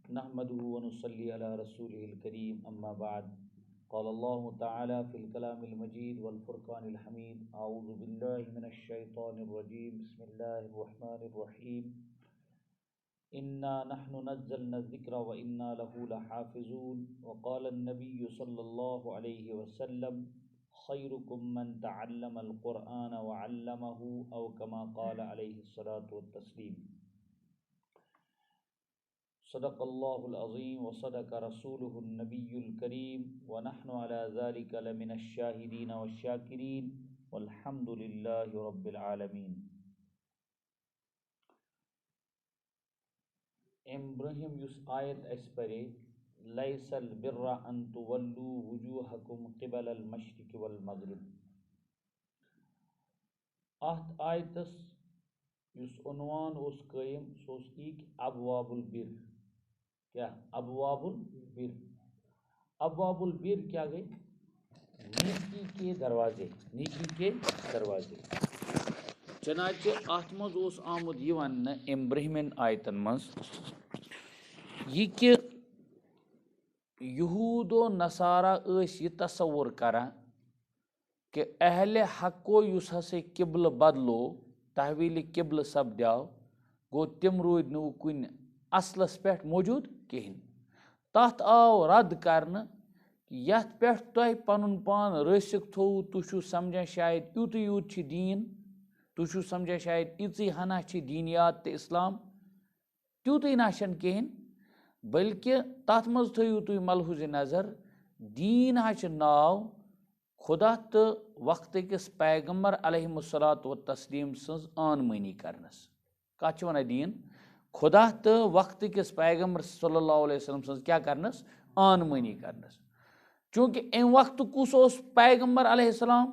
नहमदुहु व नुसल्ली अला रसूलिहिल करीम अम्मा बाद क़ाल अल्लाहु तआला फ़िल कलामिल मजीद वल फ़ुरक़ानिल हमीद अऊज़ु बिल्लाहि मिनश शैतानिर रजीम बिस्मिल्लाहिर रहमानिर रहीम इन्ना नहनु नज़्ज़लना ज़िक्रा व इन्ना लहू लहाफ़िज़ून व क़ाल अन्नबिय्यु सल्लल्लाहु अलैहि वसल्लम खैरुकुम मन तअल्लमल क़ुरआन व अल्लमहु औ कमा क़ाल अलैहिस्सलातु वत्तस्लीम। सदक़ल्लाहुल अज़ीम व सदक़ रसूलुहुन नबियुल करीम व नहनु अला ज़ालिका लमिनश शाहिदीन वश्शाकिरीन वल्हम्दुलिल्लाहि रब्बिल आलमीन। ब्रहिम युस आयत अस परे लैसल बिर्रा अन तुवल्लू वुजूहकुम क़िबलल मशरिक़ वल मग़रिब। अत आयतस युस उन्वान ओस कायम सो अबवाबुल बिर। क्या अबवाबुल बिर? अबवाबुल बिर क्या गई? नीकी के दरवाजे, नीकी के दरवाजे। चनाचे अत मज ओस आमुद ये वन्न एम ब्रह्मन आयतन मज ये कि यहूदो नसारा ये तसव्वुर करान कि अहले हको युस हसे किबल बदलो तहवील किबल सपद्याव गो तिम रूद नु कुन असलस पे मौजूद कहें। तथ आव रद्द करने यथ पे तुह पनुन पान रसिक थो तुह समझा शायद यूत दीन, तुह समझा शायद इची हना दीनियात तो इस्लाम तूत ना कहें, बल्कि तथ मज थो तुह मलहुज नज़र दीन नाव खुदा तो वक्त किस पैगम्बर अलैहिस्सलातु व तस्लीम सज आनमनी करनस। कत वन दीन? खुदा तो वक्त किस पैगम्बर सल्लल्लाहु अलैहि वसल्लम सज क्या करनस? आनमनी करनस। चूँकि अम वक्त कुस ओस पैगम्बर अलैहिस्सलाम?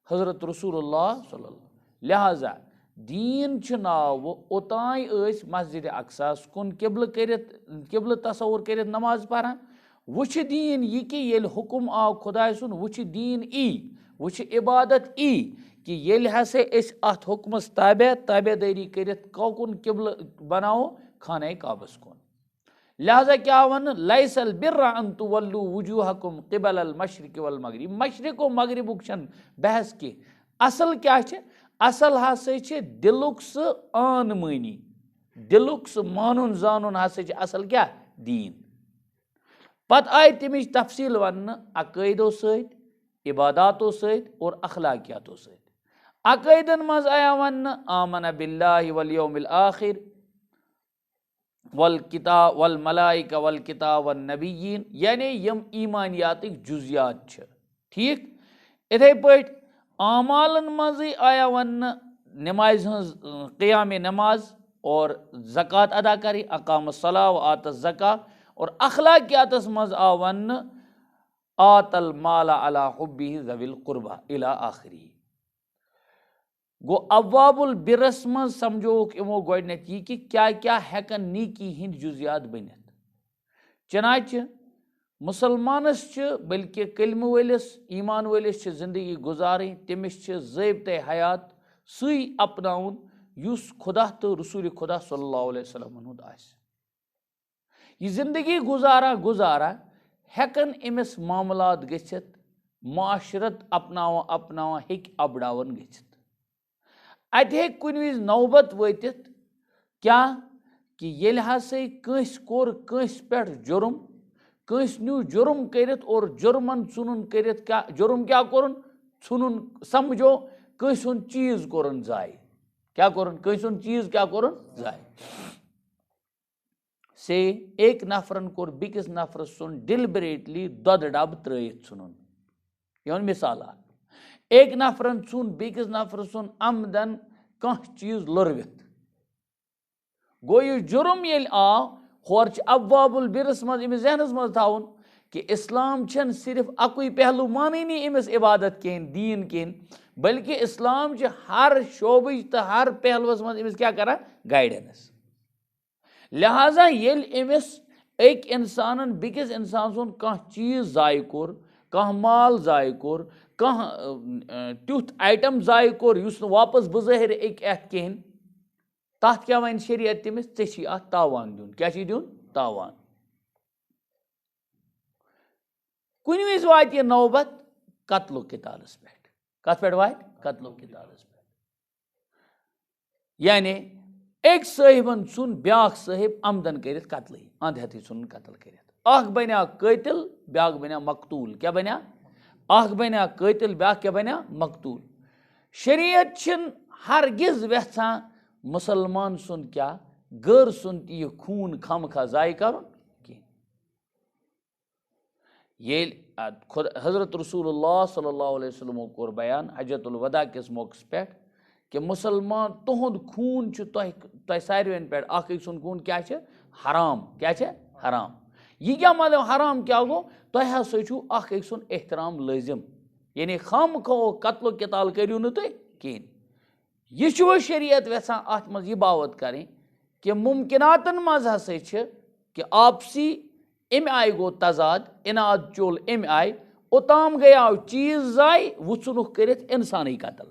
हज़रत रसूलुल्लाह सल्लल्लाहु। लिहाजा दीन नाव ओतान मस्जिद अक्सास कुन किबल तसव्वुर कर नमाज पढ़ान। वुछ दीन यह कि येल हुकुम आव खुदा सुन, वुछ दीन वुछ इबादत कि येल हसे अत हुक्मस ताबेदारी कर कौकुन किबल बनाओ खाने काबस कुन। लिहाजा क्या वन लैसल बिर्रा अन तुवल्लू वुजूहकुम क़िबलल मशरिक़ वल मग़रिब। मशरिक़ व मग़रिबुक छन बहस के असल क्या छे? असल हसे छे दिलुक स आनमनी, दिलुक स मानुन जानुन हसे छे असल क्या? दीन। पत आय तमिच तफसील वन अक़ीदो सत, इबादातो सत और अखलाकियातो सत। अक़ीदन मज आया वन आमन बिल्लाहि वल यौमिल आखिर वल किताब वल मलाइका वल किताब वन नबिय्यीन, यानी यम ईमानियात जुज़ियात छ। ठीक इथे पट आमालन मज आया वन नमाज क़ियाम नमाज और ज़कात अदा करी, अकाम सला व आत ज़का। और अखलाकियातस मज आ वन आतल माला अला हुब्बिही ज़विल क़ुरबा इला आखिरी। गो अब्वाबुल बिरस मज समझोक इमो गोडनेथ यह कि क्या क्या हेकन नीकी हिंद जुजियात बनित। चनाच मुसलमानस बल्कि कलम वलिस ईमान वलिस जिंदगी गुजारें, तमिस ज़ाबिते हयात सही अपनाउन युस खुदा तो रसूल खुदा सल्लल्लाहु अलैहि वसल्लम हुंद आसि। यह जिंदगी गुजारा हेकन अमिस मामलात गच्छित, माशरत अपनावा हेक अपडावन गच्छित। अत हेक कुन विज नौबत वतित क्या कि येल हसे कंस कोर कंस पेट जुर्म, कंस न्यू जुर्म करित और जुर्मन चुनुन करित क्या जुर्म क्या कोरन चुनुन समझो कंस हुन चीज कोरन जाय। क्या कोरन? कंस हुन चीज क्या कोरन जाय। से एक नफरन कोर बिकिस नफर सुन डिलिबरेटली दद डब त्रयित चुनुन। यह मिसाल एक नफरन चुन बिकिस नफर सुन आमदन कह चीज लुरवित। गो यह जुर्म येल आव होर अब्वाबुल बिरस मज अमिस जहनस मज थाउन कि इस्लाम छन सिर्फ अकुई पहलू मानी अमिस इबादत कहें दीन कहें, बल्कि इस्लाम हर शोबज तो हर पहलुस मज अमिस क्या करा? गाइडेंस। लिहाजा येल अमिस एक इंसान बिकिस इंसान सुन कह चीज जाय कोर, कह माल जाय कोर, कह तुथ आइटम जाय कोर युस वापस बज़ाहिर एक कहें, तथ क्या वन शरीयत तमिस ऐ तावान दुन। क्या दुन? तावान। कुन विज वात यह नौबत कत्लो कितालस पे, कत पे वात कत्लो कितालस पे। यानी एक साहिबन चुन ब्याक साहिब आमदन करित कत्ल, अंध हेतु चुन कत्ल करित, अख बन्या कतिल ब्याक बन्या मकतूल, क्या बन्या अख बन्या कतिल ब्याक क्या बन्या मकतूल। शरीयत छिन हरगिज वेछां मुसलमान सुन क्या गैर सुन यह खून खम खा जाय करुन कि ये खुद हजरत रसूलुल्लाह सल्लल्लाहु अलैहि वसल्लम कोर बयान हज्जतुल वदा किस मौके पे कि मुसलमान तुहद खून तह सारवेन पे अख सुन खून क्या हराम, क्या हराम। यह क्या मतलब हराम क्या गो, तह हसा अख सुन एहतराम लाजिम, यानी खम खो कत्लो किताल करू न तुम कहें। यह शरीयत वेछां अत मज यह बावत करें कि मुमकिनातन मज हसा कि आपसी अमि आय गो तजाद, इनाद चोल अमि आय, ओताम गयाव चीज जाय वुचुनुख करित इंसानी कत्ल।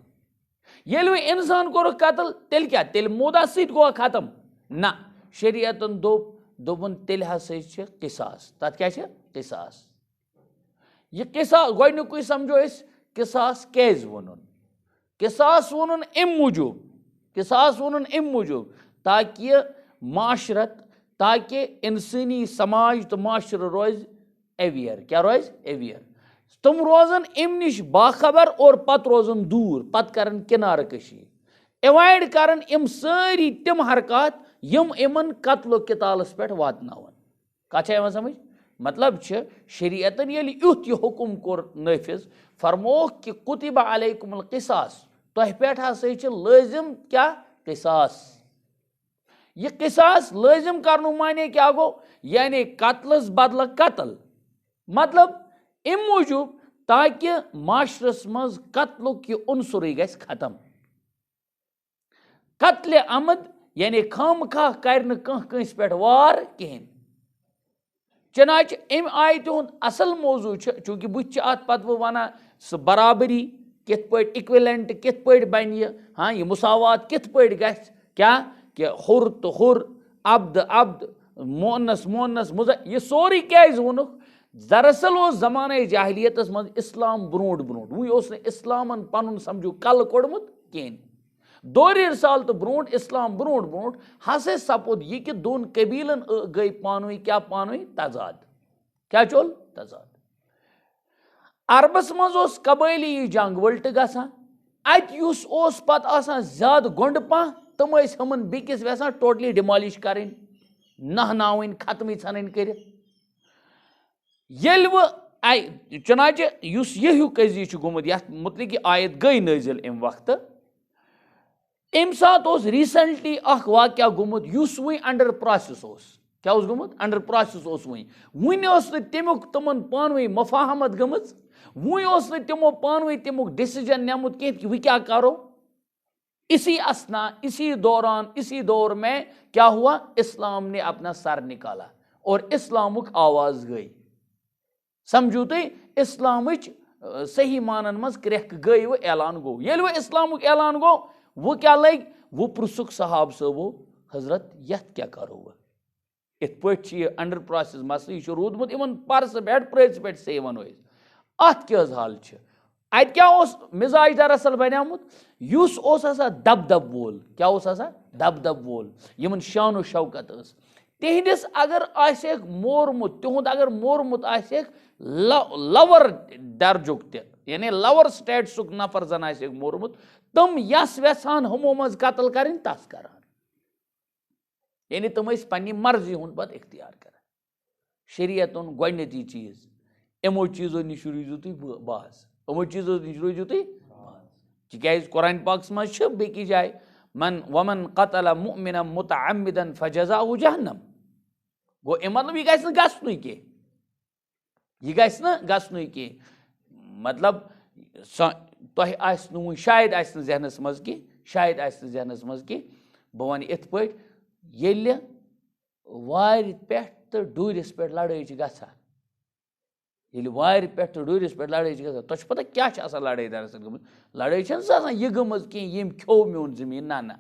येल वो इंसान कोर कत्ल तेल क्या, तेल मोदा सत गो खत्म ना, शरीयतन दोपन तेल हसा किसास, तथ क्या किसास। यह किसास गोडनुक समझो किसास कैज वनुन, किसास वनुन अम मूजूब, किसास वनुन अम मूजूब ताकि माशरत, ताकि इंसानी समाज तो माशर रोज अवेयर, क्या रोज अवेयर, तुम रोजन अम निश बाखबर और पत रोजन दूर, पत करन किनार कशी, एवॉइड करन इम सारी तिम हरकत यम इमन कत्लो कितालस पे वातनावन। कथा समझ, मतलब शरीयतन ये युथ यह हुकुम कोर नफिज, फरमोख कि कुतिबा अलैकुमुल किसास, तह पे हसा लाजिम क्या किसास। यह किसास लाजिम करनु माने क्या गो, यानी कत्लस बदल कत्ल, मतलब अम मूजूब ताकि माशरस मज कत्लुक यह उनसुर गस खत्म। कत्ले आमद यानी खम खा कर कंस पे वार कहें। चनाच अम आय तुंद असल मौजू चूंकि बुत अत पत वन सह बराबरी कित पे इक्विलेंट कित पे बन यह, हाँ यह मुसावात कित पे गस, क्या कि हुर तो हुर, अब्द अब्द, मोनस मोनस मुजा, यह सोरी क्या वोनुक। दरअसल जमाने जाहिलियतस मज इस्लाम ब्रोट ब्रोट वो इस्लामन पन समझू कल कोड़मुत कहें। दोर साल तो ब्रोट इस्लाम ब्रोट ब्रोट हसे सपोद यह कि दोन कबीलन गई पानवी क्या पानवी तजाद, क्या चोल तजाद। अरबस मज कबैली जंग वल्ट गसान, अत पत आसान ज्यादा गोंड पह, तम हमन बेकिस वेसान टोटली डिमॉलिश करें, नहनावन खत्म सन कर। येल वो चनाचे यह कजी गोमुत यथ मुतलिक आयत गई नाजिल अम वक्त, अम सात रिसेंटली अख वाक़या गोमुत युस वही अंडर प्रोसेस, क्या गोमुत अंडर प्रोसेस वन तमुक तमन पानवी मफाहमत गमज, वन तमो पानवी तमुक डिसीजन नमुत कह कि वह क्या करो। इसी असना, इसी दौरान, इसी दौर में क्या हुआ, इस्लाम ने अपना सर निकाला और इस्लामुक आवाज गई। समझू तुम इस्लाम सही मानन मज क्रेक गई वो ऐलान गो, ये वो इस्लामुक ऐलान गो वो क्या लग, वो पुरसुक सहाब सबो हजरत यथ क्या करो वह इत पे अंडर प्रोसेस मसल यह रूदमुत इन परस पे प्रस पे से वन अत क्या हाल अत क्या मिजाज दरअसल बनियामुत दब दब वोल, क्या दब दब वोल, यमन शान शौकत तिहदिस अगर आसेक मोरमुत, तिहुद अगर मोरमुत आसेक लवर दर्जुक यानी लवर स्टेटसुक नफर जन आसेक मोरमुत, तम यस वेसान हमो मज कत्ल करें तस करान, यानी तुम पन्नी मर्जी हुंद पत इख्तियार कर। शरीयतन गोडनेती चीज यमो चीजों निश रूजू तुम बाज, यमो चीजों निश रूजू तुम बाज, क्या कुरान पाक मज बेकी जाए मन वमन कतल मुमिना मुतअम्मिदन फजज़ाहु जहन्नम, गो मतलब यह गसन कह, यह गसन कह, मतलब तह शायद जहनस मज कि, शायद जहनस मज कि बह वन इत पे येल्ले वार पे तो डूरिस पे लड़ाई गसान, ये वार पे तो डूरिस पे लड़ाई गसान, तुझ पता क्या लड़ाई दरअसल गम, लड़ाई यह गमज कह यम खो मोन जमीन, ना ना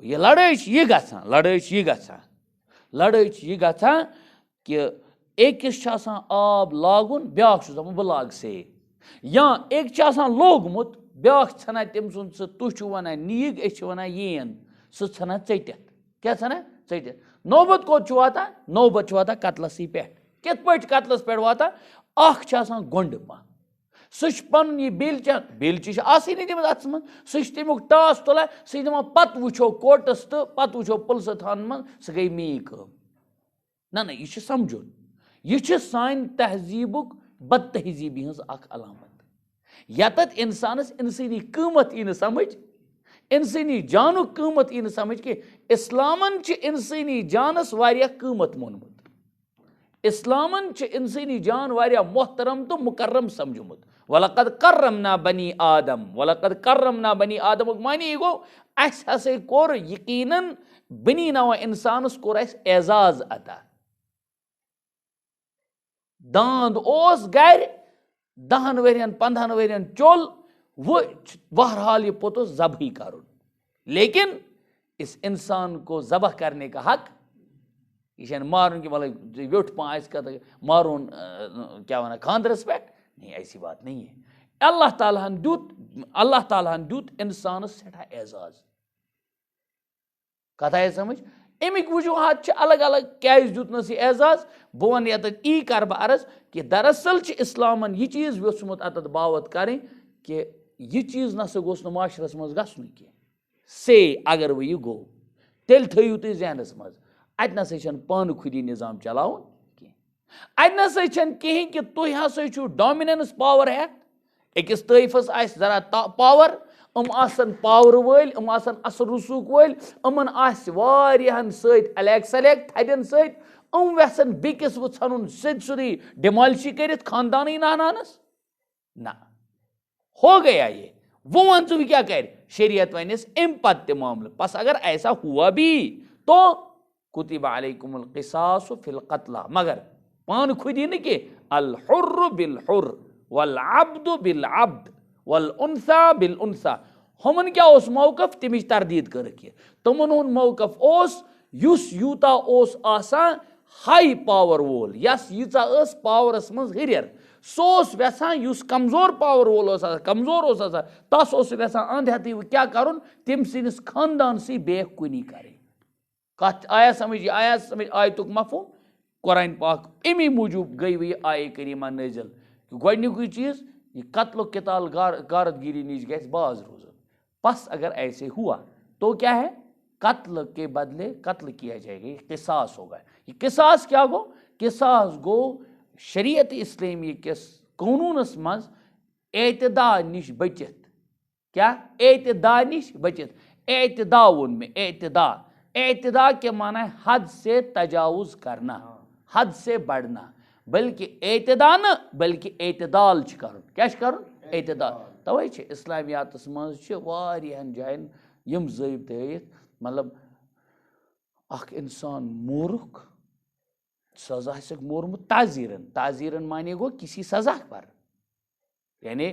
यह लड़ाई यह गसान, लड़ाई यह गसान, लड़ाई यह गसान कि एकस आब लागुन ब्याक बह लाग से या एक लोगमुत ब्याक षाना तम सुन तुह वनान नीग अस वनान येन सह षाना टित क्या षाना टित नौबत कोत वाता नौबत वाता कतलस पे कित पे कतलस पे वाता गोंड पा सह पन यह बेलचि आसनी तमिस अत्स मन सह तमुक टास तुलान सह दपान पत वो कोर्टस तो पत वो पुलिस थान मन सह गई मी कम ना ना यह समझुन यह सान तहजीबुक बद तहजीबी हज अलामत यतत इंसानस इंसानी कीमत यी समझ इंसानी जानुक कीमत यी समझ कि इस्लामन इंसानी जानस वारिया कीमत मोनमुत इस्लामन इंसानी जान वारिया मोहतरम तो मुकर्रम समझमुत वलकद कर्रमना बनी आदम मानी गो अस हसे कोर यकीनन बनी नवा इंसानस कोर अस एजाज अता दांद ओस गर 10 वरियन 15 वरियन चोल वो बहरहाल ये पोत ज़बही करुन लेकिन इस इंसान को ज़बह करने का हक यह मारुन कि मतलब व्योट पा मारुन क्या वना खानदरस पे नहीं ऐसी बात नहीं है अल्लाह ताला दुत इंसानस सेठा एजाज कथा है समझ अमिक वजूहत अलग अलग क्या दुतनस यह एजाज बह वन यत यी कर बह अर्ज कि दरअसल इस्लामन यह चीज योसमुत अत बावत करें कि यह चीज नसा गोस माशरस मज गसन कह से अगर वह यह गो तेल थयू तुम जहनस मज अत नसा पान खुदी निजाम चलावन कह अत नसा कहें कि तुम हसा डोमिनेंस पावर हेत अकिस तैफस आस जरा पावर पावर वल असर रसूक वल अमन सत अलैक सलैक थदन सत वेसन बेकिस वो षन सोदी डिमॉलिशी कर खानदान नहनानस ना हो गया ये वो वन तू क्या कर शरीयत वनस अम पत मामले बस अगर ऐसा हुआ भी तो कुतिबा अलैकुमुल क़िसासु फिल क़त्ला मगर पान खुदी न कि अल हुर्र बिल हुर्र वल अब्दु बिल अब्द वल उन्सा बिल उन्सा हमन क्या उस मौकफ तमिच तरदीद कर तमन हुन मौकफ ओस युस यूता ओस आसान हाई पावर वोल यस यीचा पावरस मज हरियर सोस वेसान युस कमजोर पावर वोल कमजोर तस वेसान अंध हेतु वह क्या कर तम सिंस खानदान सी बेक कुनी करे कत आया समझ आयतुक मफहूम कुरान पाक अमी मूजूब गई वह आय करीमा नजिल गोडनिक चीज यह कत्ल किताल गारतगिरी नीच गज बाज रोजन बस अगर ऐसे हुआ तो क्या है कत्ल के बदले कत्ल किया जाएगा ये किसास होगा ये किसास क्या गो किसास गो शरीयत इस्लामी किस कानूनस मज एतदा निश बचित क्या एतदा निश बचित एतदा वोन में एतदा के माना है हद से तजावुज करना हद से बढ़ना बल्कि एतदा न बल्कि एतदाल कर क्या कर एतदाल तवे इस्लामियातस मज जायन यम ज़ाबित थयित मतलब अख इंसान मोरुख सजा मोरमुत ताजीरन माने गो किसी सजा पर यानी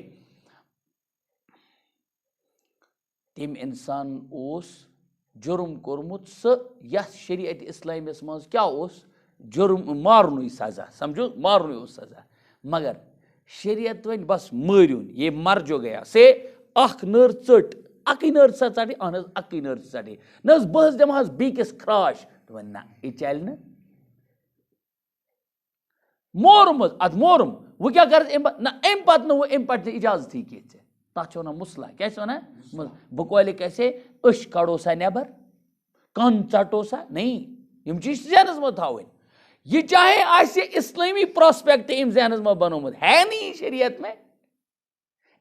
तम इंसान ओस जुर्म कोरमुत शरीयत इस्लामियस मज क्या जुर्म मारनु सजा समझो मारनु सजा मगर शरीयत वन बस मारून ये मर जो गया से अख नर चट अकी नर चटे अहन अकी नर चटे न बस दमहस बीकिस खराश ना यह चल न मोरम अत मोरम वो क्या कर ना अम पे इजाजत ही कह तथ वन मुसला क्या वन बह कैसे अश कड़ो सा नबर कन चटो सा नहीं यम चीज जहनस मज थवन यह चाहे आसे इस्लामी प्रोस्पेक्ट अम जहनस मज बनोमुत है नहीं शरीयत में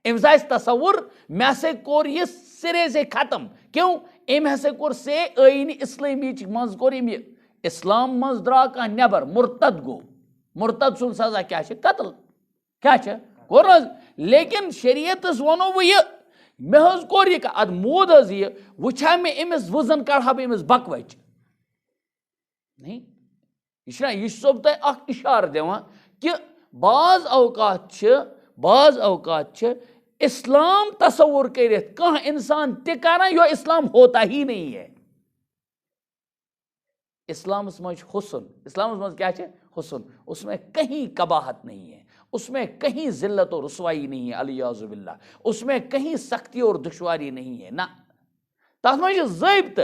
अम्स तस्वुर मे से कोर यह सिरे से खत्म क्यों अम हसा कोर से आईन इस्लामी मज कोर इस्लाम मज द्रा कह नबर मुर्तद गो मुर्तद सुन सजा क्या कत्ल क्या कोर लेकिन शरीयतस वनो वो यह मे कोर यह अद मोद यह वुछा मे अमिस वजन कड़ा बह अमिस बकवच नहीं यह सोब तक इशार दिवान कि बाज अवकात इस्लाम तस्वुर कर कह इंसान तक यो इस्लाम होता ही नहीं है इस्लामस मज हुसन, इस्लामस मज क्या है हुसन, उसमें कहीं कबाहत नहीं है, उसमें कहीं जिल्लत और रुसवाई नहीं है, अलियाज़ुबिल्लाह, उसमें कहीं सख्ती और दुश्वारी नहीं है ना, तथ मज ज़ाबित।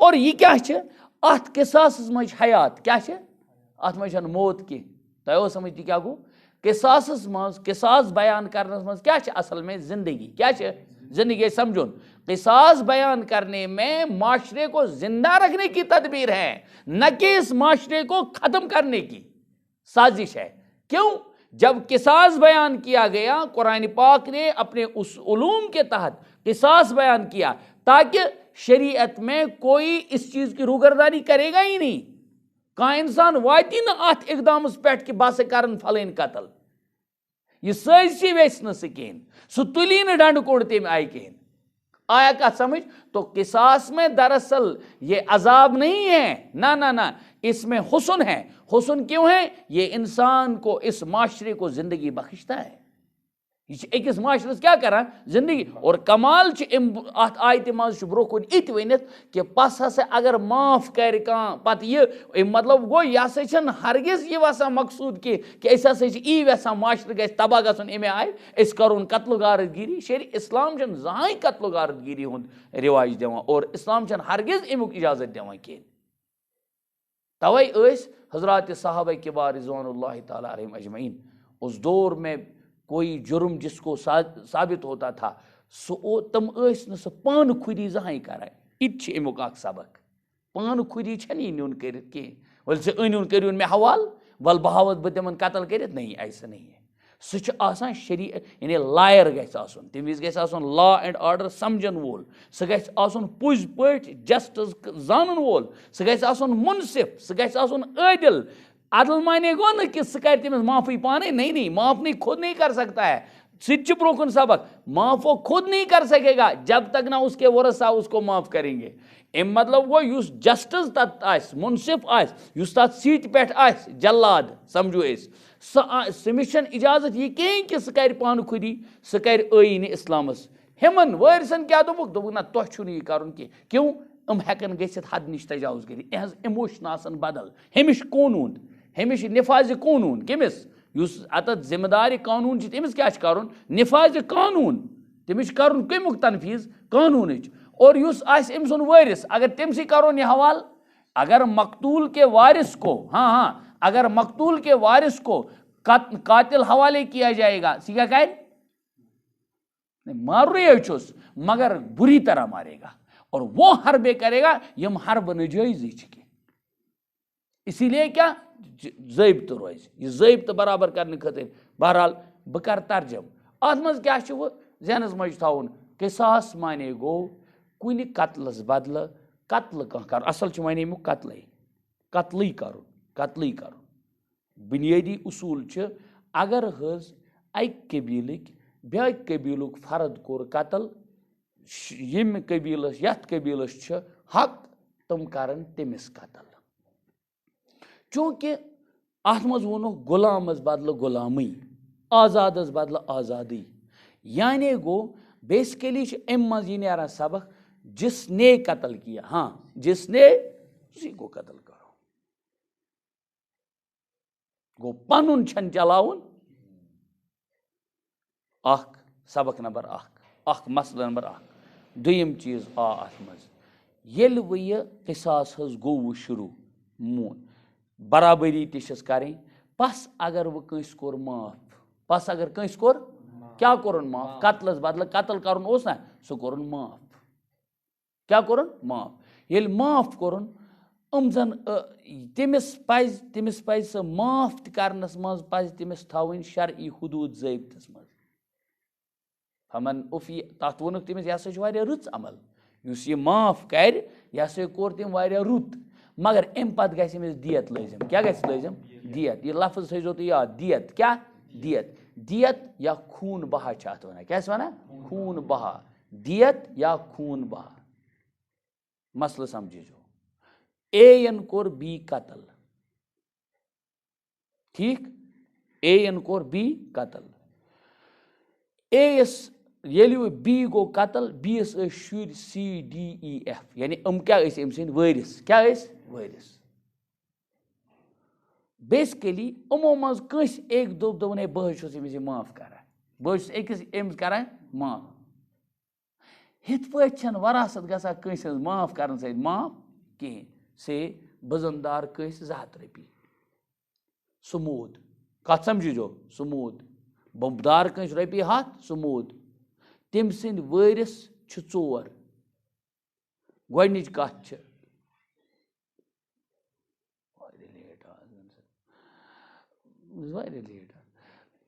और यह क्या है अत किसास मज हयात, क्या है अत मज मौत की, तो समझ क्या गो किसास मज किसास बयान करने मज क्या है असल में जिंदगी, क्या है जिंदगी समझुन, किसास बयान करने में माशरे को जिंदा रखने की तदबीर है, न कि इस माशरे को खत्म करने की साजिश है। क्यों? जब किसास बयान किया गया, कुरान पाक ने अपने उस उलूम के तहत किसास बयान किया ताकि शरीयत में कोई इस चीज की रूगर्दानी करेगा ही नहीं, कह इंसान वाती न अत इकदाम पे कि बस कर फलन कतल, यह सजी वेस न कहें, सह तुली न डंड कोड़ तम आय कहें। आया का समझ? तो किसास में दरअसल ये अजाब नहीं है, ना ना ना, इसमें हुस्न है। हुस्न क्यों है? ये इंसान को, इस माशरे को जिंदगी बख्शता है, अकिस माशरस क्या कर जिंदगी। और कमाल आयत मज ब्रो कुन इत वनित कि पस हसा अगर माफ कर पत यह मतलब गो यह हसा हरगिज यह वसान मकसूद कि अस हसा यी यसान माशर गि तबाह गन अमे आय अस करोन कत्ल गारतगिरी। शेरी इस्लाम जहां कत्ल गारतगिरी हुंद रिवाज दिवान और इस्लाम हरगिज अमुक इजाजत दिवान कहें। तवै हजरात साहबा किबार रिज़वानुल्लाहि ताला अलैहिम अजमईन उस दौर में कोई जुर्म जिसको साबित होता था तम न पान खुदी जहां कर, इत अमुक सबक, पान खुदी नुन कर वल से अन करुन मे हवाल वल बहावत बह तिमन कतल कर, नहीं ऐसा नहीं है। सह शरी यानी लायर गसन, तम विज गसन लॉ एंड ऑर्डर समझन वोल, सह गसन पुज पे जस्टिस जानन वोल, सह गसन मुनसिफ, सह गसन आदिल। अदल माने गो न कि सह कर तमिस माफी पाने, नहीं नहीं, माफ नहीं, खुद नहीं कर सकता है। सिच ब्रोकन सबक, माफ वो खुद नहीं कर सकेगा जब तक ना उसके वरसा उसको माफ करेंगे। एम मतलब वो युस जस्टिस तत आस, मुनसिफ आस, युस तत सीट पे आस जल्लाद, समझो समिस इजाजत यह कहें कि सह कर पान खुदी, सह कर आईन इस्लामस। हिमन वारिसन क्या दोपुक, दोपुक ना तुह छु यह करुन कि क्यों हम हेकन गसित हद निश तजावुज कर, इहज इमोशन आसन बदल, हमिश कानून, हमिश निफाज कानून, कमिस युस अतत जिम्मेदारी कानून तमिस क्या करुन, निफाज कानून, तमिस करुन कमुक तनफीज कानून। और युस आस अम सुन वारिस, अगर तमसी करोन यह हवाल, अगर मकतूल के वारिस को, हाँ हाँ, अगर मकतूल के वारिस को कातिल हवाले किया जाएगा, सी क्या कह मार रही छुस मगर बुरी तरह मारेगा, और वो हरबे करेगा यम हरब नजायज के। इसीलिए क्या ज़ाबित रोज, यह ज़ाबित बराबर करने खातिर। बहरहाल बह कर तर्जम अत मज क्या वो जहनस मज थवन, किसास माने गो कुन कत्लस बदल कत्ल कह कर, असल वन अमुक कत्ल कत्ल कर। बुनियादी उसूल अगर हज अक कबीलक ब्याक कबीलुक फर्द कोर कत्ल, यम कबीलस यथ कबीलस हक तम करन तमिस कत्ल। चूंकि अत मज वोनो गुलामस बदल गुलामी, आजादस बदल आज़ादी, यानी गो बेसिकली अम मज यह नेरान सबक जिसने कत्ल किया, हाँ जिसने उसी को कत्ल करो। गो पनुन छन चलाउन, अख सबक नंबर अख मसला नंबर दुयम चीज आ अत मज येल वो यह किसास हज गो शुरू मून बराबरी तिस करें, पस अगर वो कंस कोर माफ, पस अगर कंस कोर क्या कोरन माफ, कत्लस बदल कत्ल करन ओस ना, सह कोरन माफ, क्या कोरन माफ। येल माफ कोरन जन तमिस पज सह माफ करनस मज पज तमिस थवन शरई हुदूद ज़ाबितस मज। हमन उफी तथ वोनुक तमिस यह हसा रुत अमल, युस यह माफ कर यह हसा कोर तम वारिया रुत, मगर अम पत गस अमिस दियत लाजिम, क्या गस लाजिम दियत। यह लफ्ज थो तो याद, दियत क्या दियत, दियत या खून बहा अत वन, क्या वन खून बहा, दियत या खून बहा। मसल समझो, एन कोर बी कत्ल, ठीक, एन कोर बी कत्ल, एस येल बी गो कत्ल, बीस शुर सी डी ई एफ, यानी क्या अम सिंद वारिस, क्या वारिस। बेसिकली यमो मज कंस एक दोपन है बह अमिस माफ करान बस अकिस अमिस करान माफ हित पे वरासत गसा कंस माफ कर सत माफ कहें से बजनदार कंस 200 रपी समूद कत समझो समूद बमदार कंस रपी 100 समूद तम सद वरिस 4 गोडनिच कत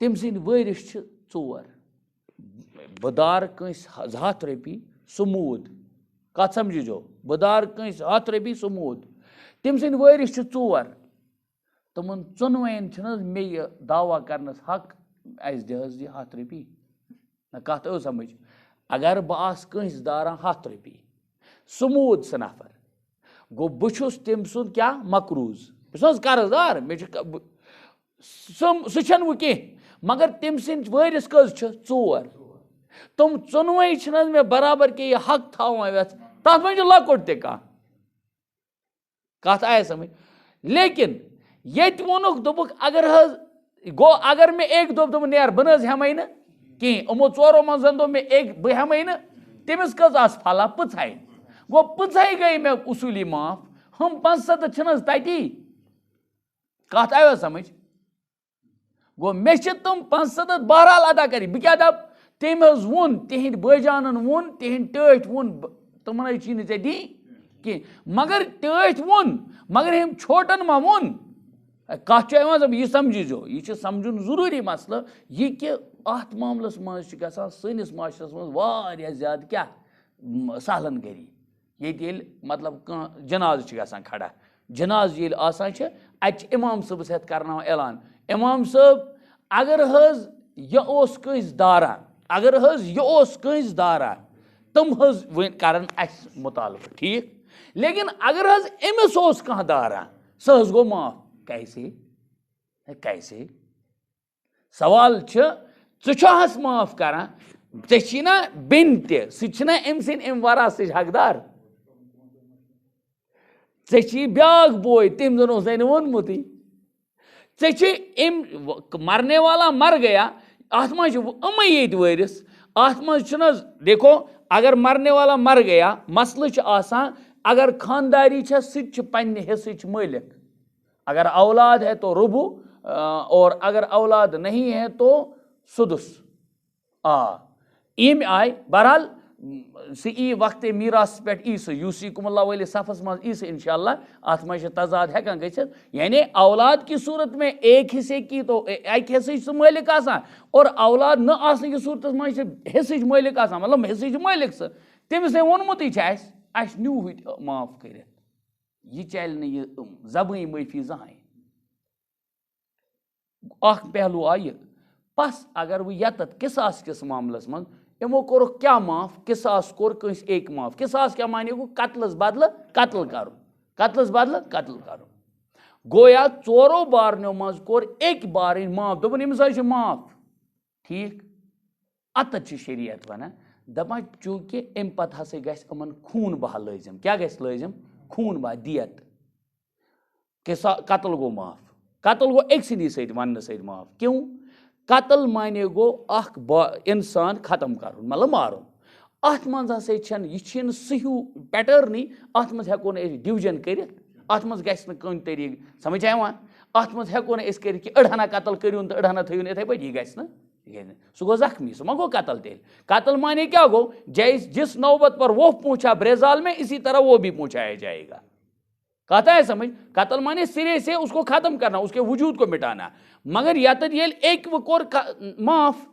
तम सद वरिस 4 बदार कंस 100 रपी समूद कत समझो बदार कंस 100 रपी समूद तम सद वरिस 4 तमन चुनवन मे दावा करनस हक अस दहस 100 रपी ना कत समझ अगर बह कंस दारान 100 रपी समूद स नफर गो बहुस तम सुद क्या मकरूज बस कर्जदार मे सह वो कह मगर तम सद वरिस कज 4 तुम चुनवे मे बराबर के यह हक थवान वेथ तथ मे लकुट त कत आया समझ लेकिन ये वोनुक दोपुक अगर गो अगर मे एक दोप नेर बह हेमे न कहें यमो 4 मज दो मे एक बह हेमे न तमिस कज आस फला 5 गो 5 गई मे उसूली माफ हम 500 तती कत आया समझ गो मे तुम 500 बहरहाल अदा कर बह क्या दप तम वोन तिहद बजानन वोन तिहद टठ वोन तमन चे दी कह मगर टठ वोन मगर हम छोटन मा वोन कत यह समझो यह समझुन जरूरी मसल यह कि अत मामलस मज सनिस माशरस मज ज्यादा क्या सहलन गरी ये मतलब जनाज गसान खड़ा जनाज ये आसान इमाम सबस हेत करना ऐलान इमाम साहब अगर यह कंस दारा अगर यह कंस दारा तम कर मुतालबा ठीक लेकिन अगर अमिस कह दारा सह गो माफ कैसे कैसे सवाल च माफ करान ऐना बेन तह अम सम वरा हकदार ऐ ब्याक बोय तम जन वोनमुत मरने वाला मर गया अत मई ये वरिस अत मज देखो अगर मरने वाला मर गया मसल अगर खानदारी सह पन्ने हिस्से मालिक अगर औलाद है तो रुबु और अगर औलाद नहीं है तो सुदुस इम आय बहरहाल सी ई वक्त मीरास पे यूसीकुमुल्लाह वाले सफ़स मज ईस इंशाअल्लाह अत मज तजाद हेकान गच्छित यानी औलाद की सूरत में एक हिस्से की तो एक हिस्से मालिक और औलाद न आसने की सूरत मज हिस्से मालिक मतलब हिस्से मालिक सह तमिस वोनमुत न्यू माफ कर यह चल न जबानी माफी जहां पहलू आय पस अगर वह यत किसास किस मामलस मज यमो कोर क्या माफ किसास कोर कंस एक माफ किसास क्या माने गो कत्लस बदल कत्ल कर कत्लस बदल कत्ल कर गोया 4 बारनो मज कोर एक बार माफ दोपन अमिस माफ ठीक अत शरीयत वन दपान चूंकि अम पत हसा गमन खून बहा लाजिम क्या लाजिम खून बहा दियत कत्ल गो माफ कत्ल गो एक सदी वन सत माफ क्यों कत्ल माने गो इंसान खत्म कर मतलब मारुन अत मज यह सही पैटर्न अत मज हेको डिवीजन कर अत मज गन तरीक समझ आवान अत मज हेको कर अड़हना कत्ल करूँ तो अड़हना थोन इथे पे यह गह सह गो जख्मी सह मा गो कत्ल तेल कत्ल माने क्या गो जिस नौबत पर वो पूछा ब्रेजाल में इसी तरह वो भी पूछाया जाएगा कहता है समझ कत्ल माने सिरे से उसको खत्म करना उसके वजूद को मिटाना मगर यत एक कोर माफ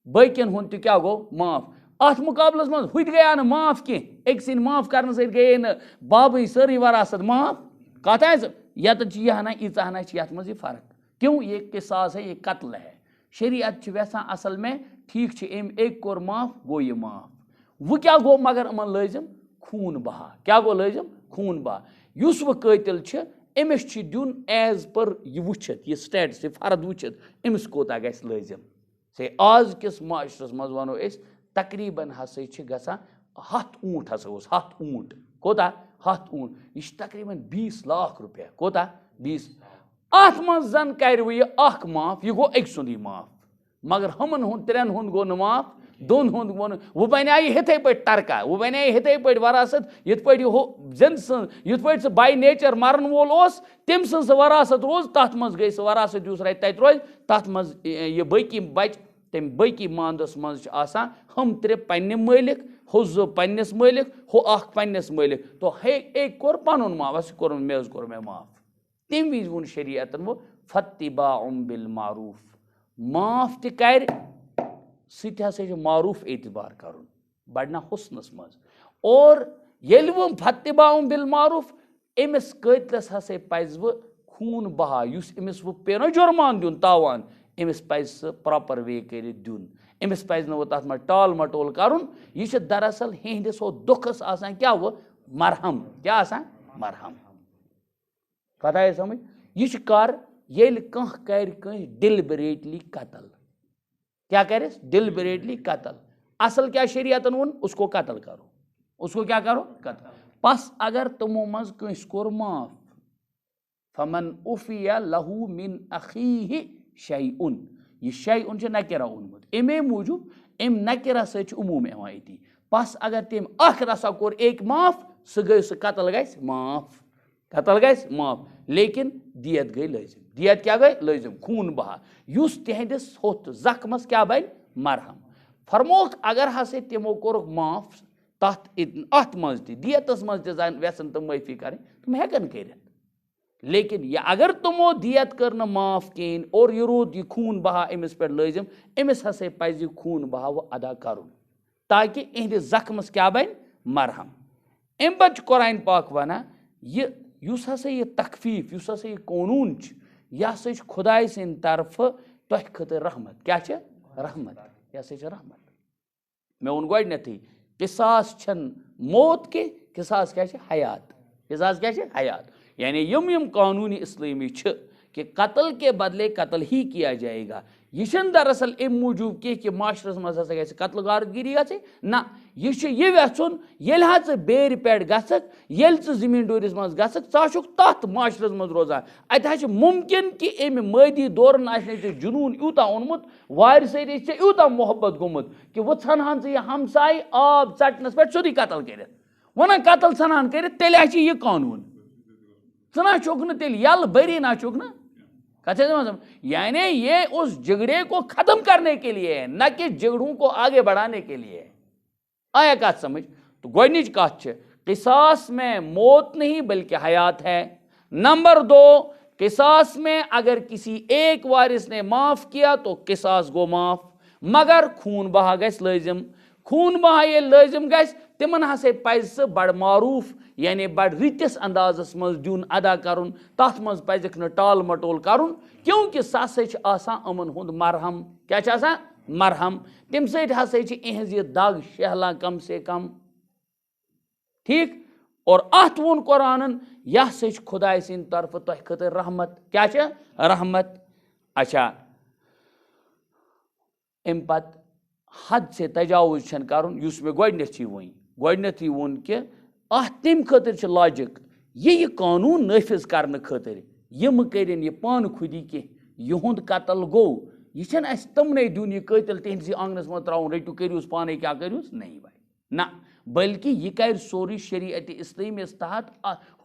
बकिन हुन क्या गो माफ अत मुकाबलस मज हुत गया न माफ कह एक सिन माफ कर सत गए न बाबी सारी वरासत माफ कहता है यत यह ना ईचा हना यथ मज फर्क क्यों ये किसास है ये कत्ल है शरीयत वैसा असल में ठीक अम एक कोर माफ गो ये माफ वो क्या गो मगर अमन लाजिम खून बहा क्या गो लाजिम खून बहा युस वह कतिल अमिस दिन एज पर यह वुचित यह स्टेट से फर्द वुचित अमिस कोता गस लाजिम से आज किस माशरस मज वनो तकरीबन हसा गसान 100 ऊँट हसा 100 ऊँट कोता 100 ऊँट यह तकरीबन 20 लाख रुपया कोता 20 अत मं जन कर यह माफ यह गो अक सुंद माफ मगर हमन हुंद त्रेन हुंद गो माफ दोन हुंद गो वो बने हिथे पे टरका वो बने हिथे पे वरासत यथ पे जिन युथ पे सह बाय नेचर मरन वोल तम सह वरासत रोज तथ मं गई सह वरासत युस तत रोज तथ मं यह बकी बच तम बकी मानदस मज हम त्रे पन्ने मालिक हो जो पन्नस मालिक हो अख पन्नस मालिक तो हे एक कोर पनुन माफ अस कोर मे कोर मे माफ तम विज वोन शरीयतन वो फत्तिबाउम बिल मारूफ माफ त कर सह मारूफ एतबार कर बड़ना हुस्नस मज और ये वो फत्तिबाउम बिल मारूफ अमिस कतलस हसा पज वो खून बहा युस अमिस वो पे ना जुर्मान दिन तावान अमिस पज सह प्रॉपर वे कर दिन अमिस पज वो तथ मज टाल मटोल कर यह दरअसल हिंदिस वो दुखस आसान क्या वो मरहम क्या आसान मरहम कथा है समझ यह कर ये कह कर डिलिबरेटली कत्ल क्या करे डिलिबरेटली कत्ल असल क्या शरीयतन वोन उसको कत्ल करो उसको क्या करो कत्ल पस अगर तमो मज कंस कोर माफ फमन उफिया लहू मिन अखीहि शैउन यह शैउन नकिरा ओनमुत अमे मूजूब अम नकिरा सह उमूम यहां अति पस अगर तम अख रसा कोर एक माफ सह गई सह कत्ल गई माफ कत्ल गई माफ लेकिन दियत गई लाजिम दियत क्या गई लाजिम खून बहा युस तिहंदिस होत जख्मस क्या बन मरहम फरमोख अगर हसे तमो कोर माफ तथ अत मज दियतस मज वेसन तम माफी कर तुम हेकन कर लेकिन यह अगर तमो दियत कर माफ कहें और यह रोद यह खून बहा अमिस पे लाजिम अमिस हसे पज खून बहा वो अदा कर ताकि इहंदिस जख्मस क्या बन मरहम अम पे कुरान पाक वना यह युस हसा यह तखफीफ युस हसा यह कानून यह हसा खुदाय सिंद तरफ तह खतर रहमत क्या रहमत यह हसा रहमत मे वोन गोडनेथी किसास छन मौत के किसास क्या हयात किसास क्या हयात यानी यम कानूनी इस्लामी कि कत्ल के बदले कत्ल ही किया जाएगा यह दरअसल अम मूजूब कि माशरस मज ग कत्ल गारदगिरी ना यह वेचुन ये बेर पे गक ये जमींदोरिस मज गक तथ माशरस मज रोजान अत मुमकिन कि अम मादी दौरन जुनून यूता ओनमुत वार सर यूता मोहब्बत गोमुत कि वो सन यह हमसाय आब चटनस पे सोदी कत्ल कर वन कत्ल सन कर तेल यह कानून स ना चुक न तेल यल बरी ना चुक न कथे यानी ये उस झगड़े को खत्म करने के लिए है न कि झगड़ों को आगे बढ़ाने के लिए है आया कत समझ तो गोडनिच कत किसास में मौत नहीं बल्कि हयात है नंबर 2 किसास में अगर किसी एक वारिस ने माफ किया तो किसास गो माफ मगर खून बहा गस लाजिम खून बहा ये लाजिम गस तिमन हसे पज बड़ मारूफ यानी बड़ रितिस अंदाजस मज दिन अदा करुन तथ मज पजक न टाल मटोल करुन क्योंकि सह अमन हुंद मरहम क्या मरहम तम सज दाग शहला कम से कम ठीक और अत वोन कुरानन यह सह खुदाय सिंद तरफ तह खतर रहमत क्या रहमत अच्छा अम पत हद से तजावुज करुन युस मे गोडनेथी वोन कि तम खतर लॉजिक यह कानून नाफिज करने खतर यम करें यह पान खुदी कि यहुंद कत्ल गो यह तमने दिन यह कतिल तिहस आंगनस मज त्राउन रटू करूस पाने क्या करूस नहीं भाई ना बल्कि यह कर सोरी शरीयत इस्लामियस तहत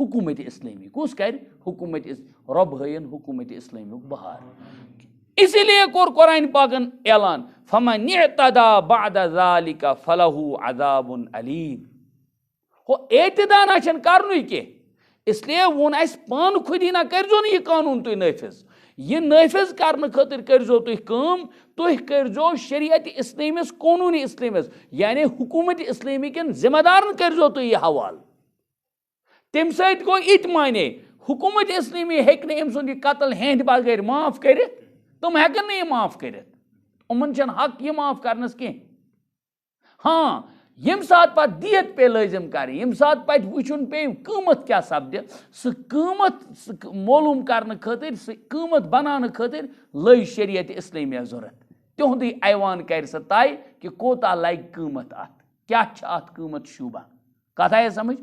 हुकूमत इस्लामी कुस कर हुकूमत रब हयन हुकूमत इस्लामी बहार इसीलिए कोर कुरान पाकन ऐलान फमन इअतदा बअद ज़ालिका फलहु अज़ाबुन अलीम हो एतदा ना करनु के इसलिए वोन अस पान खुदी ना करजो न यह कानून तुम नाफिज यह नाफिज करने खतर करजो तुम करजो शरीयत इस्लामियस कानून इस्लामियस यानी हुकूमत इस्लामी के जिम्मेदार करजो तुम यह हवाल तम सत गो इत माने हुकूमत इस्लामी हेक अम सुंद कत्ल हेंद बगैर माफ कर तुम हेकन यह माफ कर उमन हक यह माफ करनस कह हाँ यम सात पत दियत पे लाजिम कर यम सात पत वुचुन पे कीमत क्या सपद सह कीमत मालूम करने खतर सह कीमत बनाने खतर लग शरीयत इस्लामिया जरूरत तिहुंद ऐवान कर सह तय कि कोता लग कीमत अत क्या अत कीमत शुबा कथ आया समझ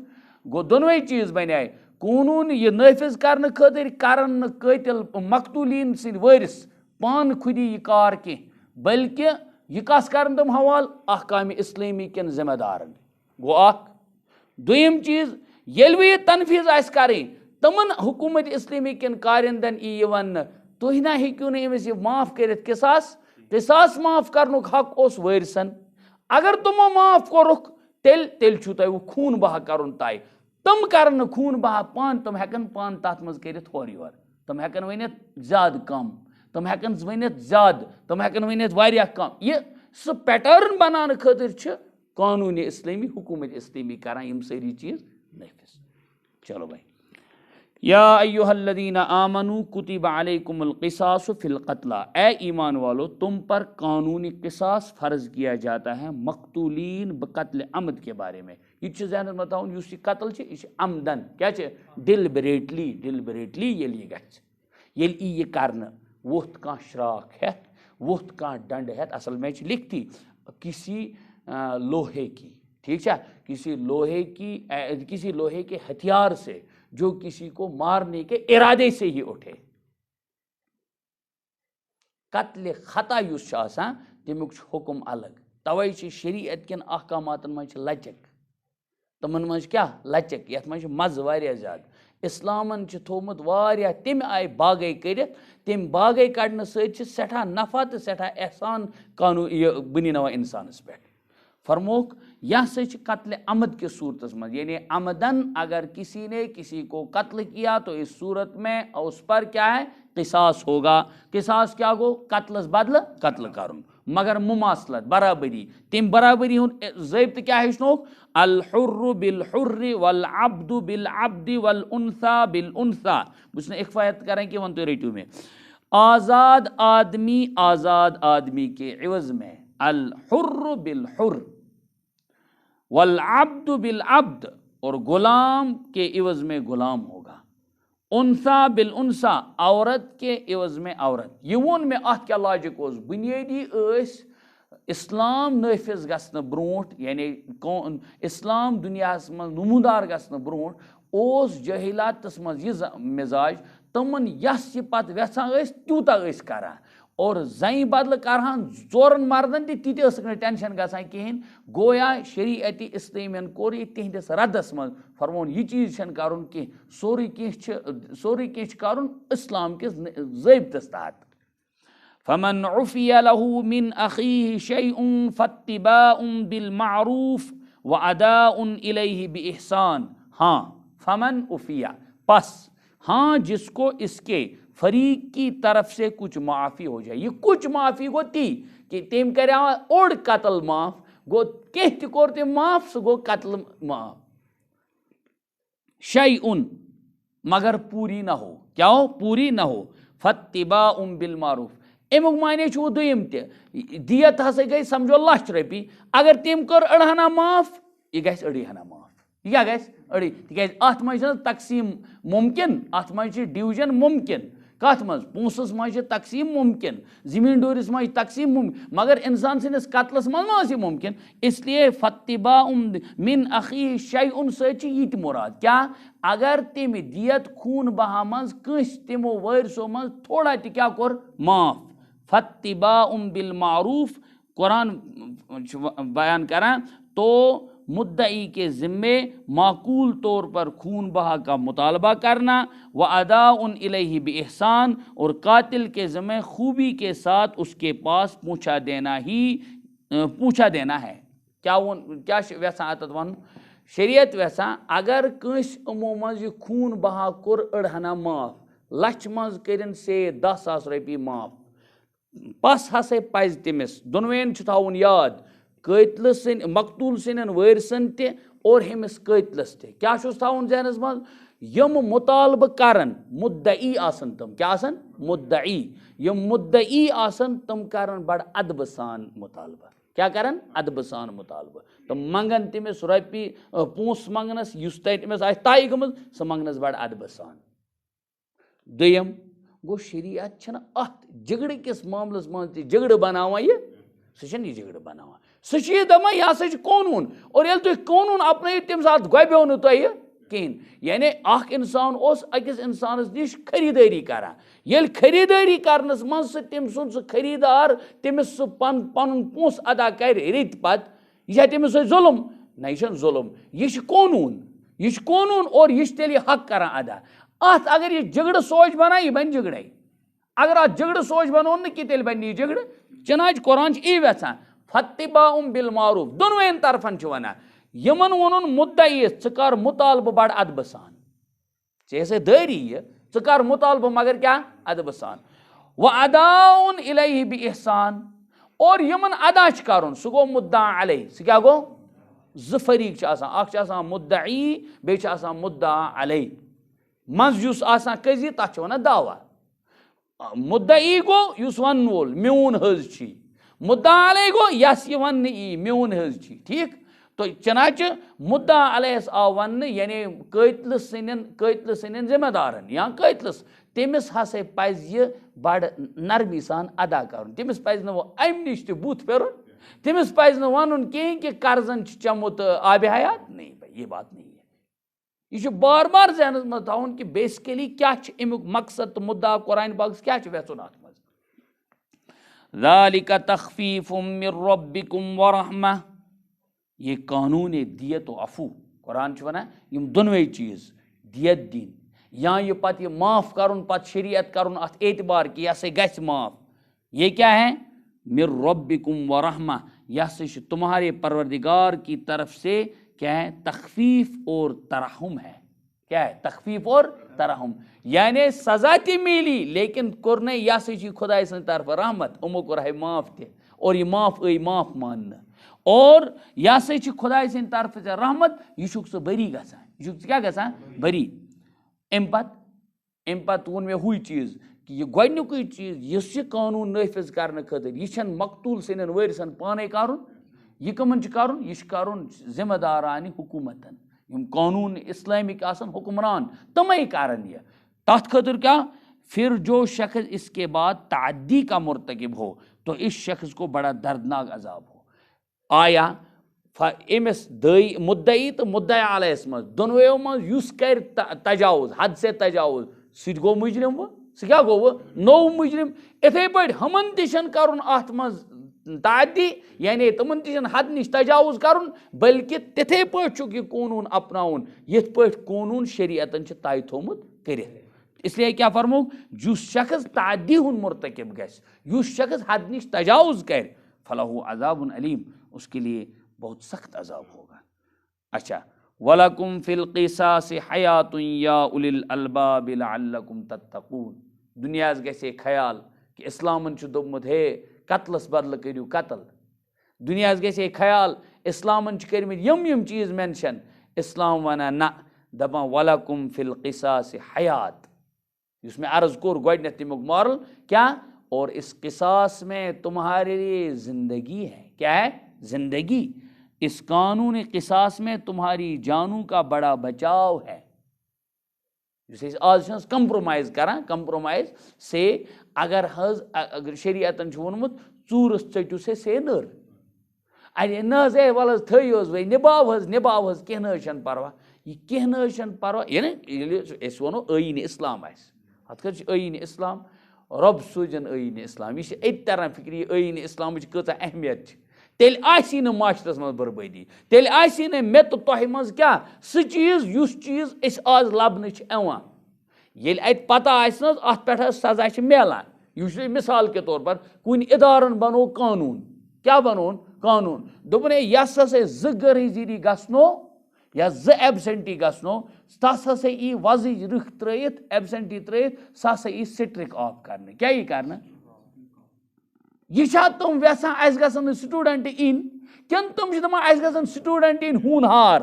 गो दोनवे चीज बन कानून यह नाफिज करने खातिर करन कातिल मकतूलीन सिंद वारिस पान खुदी यह कार कह बल्कि यह कस करन तम हवाल अहकाम इस्लामी कन जिम्मेदारन गो अख दोयम चीज येल वह तनफीज आस करें तमन हुकूमत इस्लामी कन कारिंदन यह वन तुह ना हेक्यू न अमिस यह माफ कर किसास माफ करनुक हक ओस वारिसन अगर तुमो माफ कोरुख तेल तेल छु तुह खून बहा कर तय तम कर खून बहा पान तम हेकन पान तथ मज कर हर योर तम हेकन वनित ज्यादा कम तम हेकन वनित ज्यादा तम हेकन वनित वारिया कम यह सह पैटर्न बनाने खातिर कानून इस्लामी हुकूमत इस्लामी करान यम सारी चीज नफिस। चलो भाई या अय्युहल्लज़ीना आमनू कुतिबा अलैकुमुल क़िसासु फिल क़त्ला ए ईमान वालो तुम पर कानूनी क़िसास फ़र्ज किया जाता है मकतूलीन बक़त्ल अमद के बारे में। यह ज़हन बताऊँ युस कत्ल यह अमदन क्या डिलिबरेटली ये यह करने वोथ कह श्राख हेत वोथ कह डंड हेत असल में लिखती किसी लोहे की ठीक है किसी लोहे के हथियार से जो किसी को मारने के इरादे से ही उठे कत्ल खता युस तमुक हुक्म अलग तवे शरीयत कन अहकामातन मज लचक तमन मज क्या लचक यथ मज मज वारिया ज्यादा इस्लामन थोमुत वारिया तम आय बागै कर तम बागै कड़ने सठा नफा तो सठा एहसान कानून बनी नवा इंसानस पे फरमोक यह से कत्ल अमद के सूरत में यानी अमदन अगर किसी ने किसी को कत्ल किया तो इस सूरत में उस पर क्या है क़िसास होगा। क़िसास क्या गो कत्लस बदल कत्ल करुन मगर मुमासलत बराबरी तम बराबरी ज़ाब्त क्या हेचनोक अल हुर्रु बिल हुर्रि वल अब्दु बिल अब्दि वल उन्सा बिल उन्सा उसने इख्फायत करें कि वन तो रेटू में आज़ाद आदमी के इवज में अल हुर्रु बिल हुर्र वल अब्दु बिल अब्द और गुलाम के इवज में गुलाम होगा उन्सा बिल उन्सा औरत के इवज में औरत ये वोन में अत क्या लॉजिक ओस बुनियादी इस्लाम नाफिज गसन ब्रोट यानी इस्लाम दुनिया मज नमूदार गसन ब्रोट ओस जहिलातस मज यह मिजाज तमन यस यह पत वेछान तूता करान और जई बदल करान जोरन मर्दन ती टेंशन गसान कहें गोया शरीयत इस्लामियन कोर तिहंदिस रदस मज फरमोन यह चीज करुन कह सोरी कह करुन इस्लाम किस ज़ाब्तस तहत फमन उफिया लहू मिन अखीहि शैउन फत्तिबाउन बिल मारूफ व अदाउन इलैहि बिइहसान। हाँ फमन उफिया पस हाँ जिसको इसके फरीक की तरफ से कुछ माफ़ी हो जाए। ये कुछ माफ़ी गो ती कि तम कर ओड कत्ल माफ गो कह कोर तम माफ सह गो कत्ल माफ शै उन मगर पूरी ना हो क्या हो पूरी ना हो फत्तिबा बिल मारूफ अमुक माने दुयम दियत हसा गई समझो ₹1,00,000 अगर तम कर अड़हना माफ यह गस अड़ीहना माफ यह गस अड़ी तिक अत मज तकसीम मुमकिन अत मज डिवीजन मुमकिन कत मज पोसस मज तकसीम मुमकिन जमींदारिस मज तकसीम मुमकिन मगर इंसान सस कत्लस मज मुमकिन इसलिए फत्तिबा मिन अखी शैउन सत मुराद क्या अगर तम दियत खून बहा मज कस तमो वारिसो मज थोड़ा क्या कोर माफ फत्तिबा बिल मारूफ कुरान बयान करा तो मुद्दई के ज़िम्मे माकूल तौर पर खून बहा का मुतालबा करना व अदाउन इलैहि बिइहसान और कातिल के ज़िम्मे खूबी के साथ उसके पास पूछा देना है। क्या वैसा आतत वन शरीयत वैसा अगर कंस अमो मज खून बहा कोर अड़हना माफ लच मज कर से ₹10,000 माफ पस हसे पज तमिस दोनवेन थवन याद कतल सन मकतूल सन वारिसन ते और हमिस कतलस ते क्या थवन जहनस मज यम मुतालबह करन मुद्दई आसन तम क्या आसन मुद्दई यम मुद्दई आसन तम करन बड़ अदब सान मुतालबह क्या करन अदब सान मुतालबह तम मंगन तमिस रपी पोस मंगनस युस तमिस आय तय गमज सह मंगनस बड़ अदब सान। दोयम गो शरीयत छन अत झगड़ किस मामलस मज झगड़ बनावा ये सह झगड़ बनावा सह दपान यह हसा कानून और ये तुम कानून अपन तम सात गोबो नु तुह कहें यानी अख इंसान उस अकिस इंसानस निश खरीदारी करान येल खरीदारी करनस मन तम सुन खरीदार तमिस पन पोस अदा कर रित पत यह तमिस जुल्म ना यह जुल्म यह कानून और यह तेल हक करान अदा अत अगर यह झगड़ सोच बना यह बन झगड़े अगर अत झगड़ सोच बनो न कि तेल बन यह झगड़ चनाच कुरान यी वेचान फत्तिबाउम बिल मारूफ दोनवेन तरफन वनान यमन वोनुन मुद्दईस कर मुतालबह बड़ अदब सान ऐसे दारी यह कर मुतालबह मगर क्या अदब सान व अदाउन इलैहि बि इहसान और यमन अदा कर सह गो मुद्दा अलैह सह क्या गो ज फरीक अख मुद्दई बे मुद्दा अलैह मज युस कजी तथ वनान दावा मुद्दई गो युस वन वोल म्यून हज छी मुद्दा अलैह गो यस यह वन म्यून हज छी ठीक तो चनाच मुद्दा अलैहस आव वन यानी कतल सन जिम्मेदारन या कतलस तमिस हसा पज यह बड़ नरमी सान अदा कर तमिस पज वो अम नश बुत फिर तमिस पज वन कहें कि कर्जन चमुत आब हयात नहीं भाई ये बात नहीं है यह बार बार जहनस मज थवन कि बेसिकली क्या अमुक मकसद तो मुद्दा कुरान पाक क्या वेचुन अत मज ज़ालिका तख़फ़ीफ़ुम मिर रब्बिकुम व रहमह ये कानून दियत व अफू कुरान वनान यम दोनवे चीज़ दियत दिन या ये पत ये माफ़ करुन पत शरीयत करुन अत एतबार कि यह गस माफ़ ये क्या है मिर रब्बिकुम व रहमह यह तुम्हारे परवरदिगार की तरफ से क्या है तख़फ़ीफ़ और तरहम है क्या है तख़फ़ीफ़ और तरहम यानी सजा ति मिली लेकिन कोर न यह खुदा सद तरफ रहमत उमो कोर है माफ़ ते और ये माफ़ माफ़ मान और यह खुदा सद तरफ से रहमत यह सह बरी गसान यह क्या गसान बरी अम पत वोन मे हुई चीज़ कि यह गोडनुक चीज़ इस कानून नाफिज करने खतर यह मकतूल सन वरिसन पाने कर यह कमन कर जिम्मेदारान हुकूमतन यम कानून इस्लामिक हुक्मरान तमें करन यह तथ खतर क्या फिर जो शख्स इसके बाद ताद्दी का मुर्तकिब हो तो इस शख्स को बड़ा दर्दनाक अजाब हो आया अमिस मुद्दई तो मुद्दा अलैहिस मज दोनवेो मज युस कर तजावुज हद से तजावुज सह गो मुजरिम वो सह क्या गो वो नो मुजरिम इथे पे हमन तन कर अत मज ताद्दी यानी तमन तन हद नश तजावुज कर बल्कि तिथे पे यह कानून अपनाउन यथ पे कानून शरीयतन तय थोमुत कर इसलिए क्या फरमो जुस शख्स ताद्दी हुन मुर्तकिब गुस शख्स हद नश तजावुज कर फलहु अज़ाबुन अलीम उसके लिए बहुत सख्त अजाब होगा। अच्छा वलकुम फिल क़िसास हयातुन या उलिल अलबाब लअल्लकुम तत्तकून दुनियास गसे ख्याल कि इस्लामन दोमुत हे कत्लस बदल करियो कत्ल दुनियास गसे ख्याल इस्लामन कर्मित यम चीज़ मेंशन इस्लाम वनान ना दपान वलकुम फिल क़िसास हयात जिस में अर्ज कोर गोडनेथ तमुक मॉरल क्या और इस क़िसास में तुम्हारे लिए ज़िंदगी है क्या है ज़िंदगी इस कानून क़िसास में तुम्हारी जानों का बड़ा बचाव है जिसे आज कंप्रोमाइज करा कंप्रोमाइज से अगर शरीयतन वोनमुत चूरस चटू से नर अरे न वल थोस वे निभाव कह परवा यह कह परवा ये वो आईन इस्लाम अत आईन इस्लाम रब सूजन आईन इस्लाम यह अत तरह फिक्र आईन इस्लाम कचा अहमियत तेल आसी न माशरस मज बर्बादी तेल आसी न मे तो तोह मज क्या सह चीज़ युस चीज़ इस आज लबन ये अत पता अत पे सजा मिलान यह मिसाल के तौर पर कुन इदारन बनो कानून क्या बनो कानून दोपन यस ज गैरहाजिरी गो या ज एबसेंटी गो तस हसा यी वजह रुख त्रित एबसेंटी त्रित सह हसा यी स्ट्रिक ऑफ करने क्या यी करना यह तुम वेसान गन स्टूडेंट इन किन तुम दपान स्टूडेंट इन हूनहार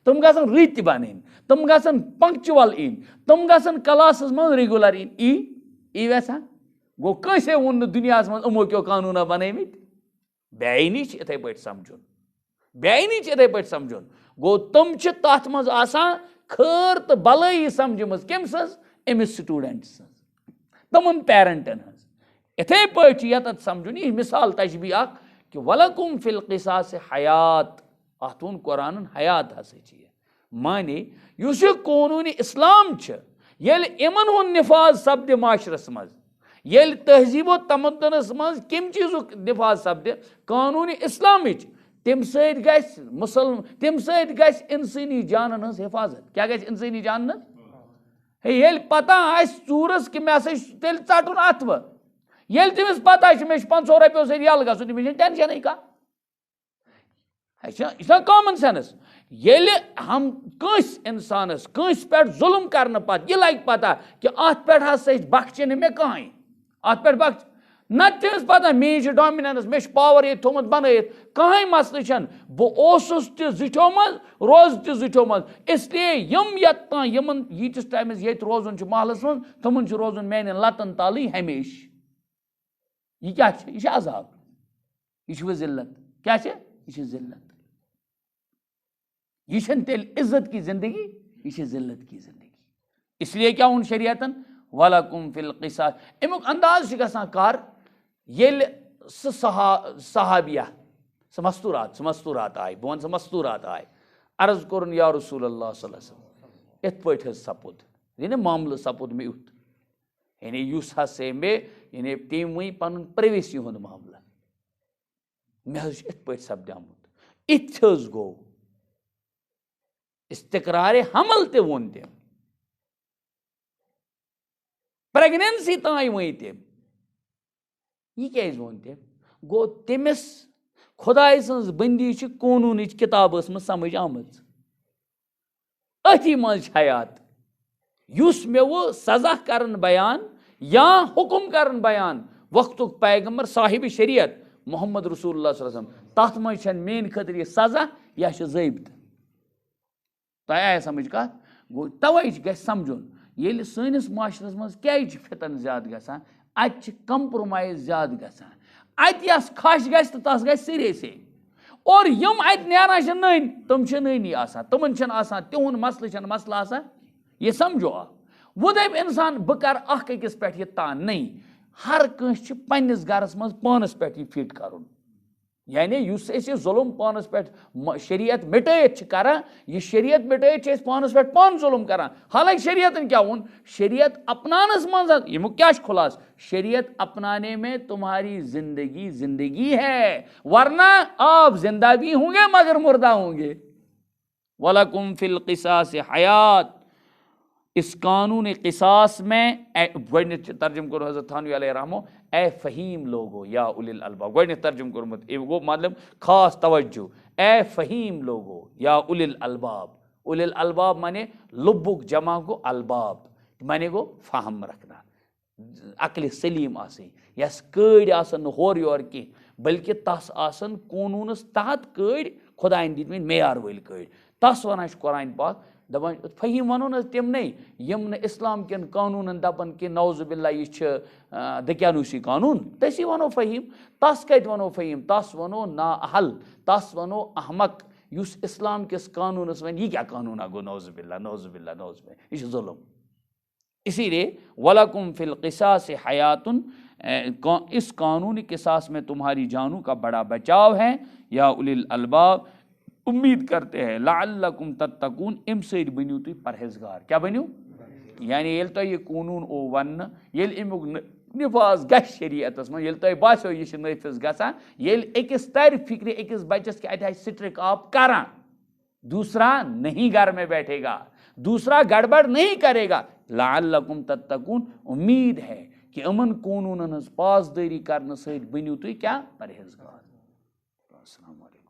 तुम गन रित बन तुम गन पंक्चुअल इन तुम गन क्लास मज रेगुलर इन ई वेसान गो कैसे वोन दुनिया मज अमो क्यों कानून बनमित बेनी इथे पे समझुन बेनी इथे पे समझुन गो तुम तथ मज खर तो भलाई समझ कम अमिस स्टूडेंट तमन पेरेंटन इथे पे यत समझुन यह मिसाल तशबी कि वलकुम फिल क़िसास हयात अत वोन कुरान हयात हसा माने युस ये कानून इस्लाम येल इमन हुन निफाज सपद माशरस मज येल तहजीबो तमद्दुनस मज किम चीजुक निफाज सपद कानून इस्लामिच तम तम इंसानी जानन हज हिफाजत क्या गस इंसानी जानन ये पता चूरस कि मे तेल चटुन अथ ये तमिस पता मे 500 रपो सर यल गो तमिस टेंशन कह यह कॉमन सेंस ये हम कंस इंसानस कंस पे जुल्म करने पत यह लग पता कि अत पे बख्शे मे कहें अत पे बख्श न तमिस पता मे डोमिनेंस मे पावर ये थोमुत बनत कहें मसल बहुत जिठो मज रोज तिठो मज इसलिए यम यीटिस टाइमस ये रोजन महलस मज तमन रोजन मान लतन ताल हमेश यह क्या यह अजाब यह जिल्लत क्या यह जिल्लत यह तेल इज्जत की जिंदगी यह जिल्लत की जिंदगी इसलिए क्या उन शरीयतन वलकुम फिल क़िसास अमुक अंदाज गसान कार येल सहाबिया मस्तूरात आय बह वन मस्तूरात आय अर्ज कोर या रसूलल्लाह सल्लल्लाहु अलैहि वसल्लम इत पे सपुद यानी मामल सपुद मे युथ यानी युस हसे मे यानी तम वही पन प्राइवेसी हुंद मामला मे इत पे सपदामुत इत गो इस्तिकरार हमल ते वोन तम प्रेगनेंसी ताई वही तम यह क्या वोन तम गो तमिस खुदाय सज बंदी कानून किताब समझ आमज अथी मज हयात युस मे वो सजा करन बयान या हुक्म करन बयान वक्तुक पैगंबर साहिब शरीयत मोहम्मद रसूलुल्लाह सल्लल्लाहु अलैहि वसल्लम तथ मज मेन खतर यह सजा या ज़ाबित तय आया समझ कत गो तवे ग समझुन ये सनिस माशरस मज क्या फितन ज्यादा गसान अत कंप्रोमाइज ज्यादा गसान अत यस खश गस तस गस सीरियसली और यम अत नेरान नन तम ननी आसान तमन आसान तिहुन मसल आसान ये समझो वो दप इंसान बह कर अकिस पे यह तान नहीं हर कंस पन्निस गरस मज पानस पे यह फिट करुन यानी युस जुल्म पानस पे शरीयत मिटयत करान यह शरीयत मिटयत पानस पे पान जुल्म करान हालांकि शरीयतन क्या वोन शरीयत अपनानस मज यमुक क्या खुलास शरीयत अपनाने में तुम्हारी जिंदगी जिंदगी है वरना आप जिंदा भी होंगे मगर मुर्दा होंगे वलकुम फिल क़िसास हयात इस कानून क़िसास में तर्जुम करो हज़रत थानवी अलैहि रहमो ए फ़हीम लोगो या उलिल अलबाब गो तर्जुम कर्मुत गो मतलब खास तवज्जो ए फ़हीम लोगो या उलिल अलबाब माने लुब्बुक जमा गो अलबाब माने गो फ़हम रखना अक्ल सलीम आसन यस कड़ आसन होर योर की बल्कि तस आसन कानूनस तहत कड़ खुदाइन दितमि मेयार वल कड़ तस वन कुरान पाक दपान फ़हीम वनो न तम नहीं यम न इस्लाम कन कानून दपान कि नौजुबिल्ला यह दक्यानूसी कानून तसी वनो फ़हीम तस कत वनो फ़हीम तस वनो नाअहल तस वनो अहमक युस इस्लाम किस कानूनस वन यह क्या कानून गो नौजुबिल्ला नौजुबिल्ला नौजुबिल्ला यह जुल्म इसीलिए वलकुम फिल क़िसास हयातुन इस कानूनी क़िसास में तुम्हारी जानों का बड़ा बचाव है या उलिल अलबाब उम्मीद करते हैं लअल्लकुम तत्तकून इम से बनियो तुम परहेजगार क्या बनियो यानी ये तो ये कानून ओ वन ये अमुक निफाज ग शरीयतस मन ये तुम बासो यह नफिज गसान ये अकिस तर फिक्र अकिस बचस कि अत स्ट्रिक आप करान दूसरा नहीं घर में बैठेगा दूसरा गड़बड़ नहीं करेगा लअल्लकुम तत्तकून उम्मीद है कि अमन कानूनन हज पासदारी करने सहित बनियो तुम क्या परहेजगार। अस्सलामु अलैकुम।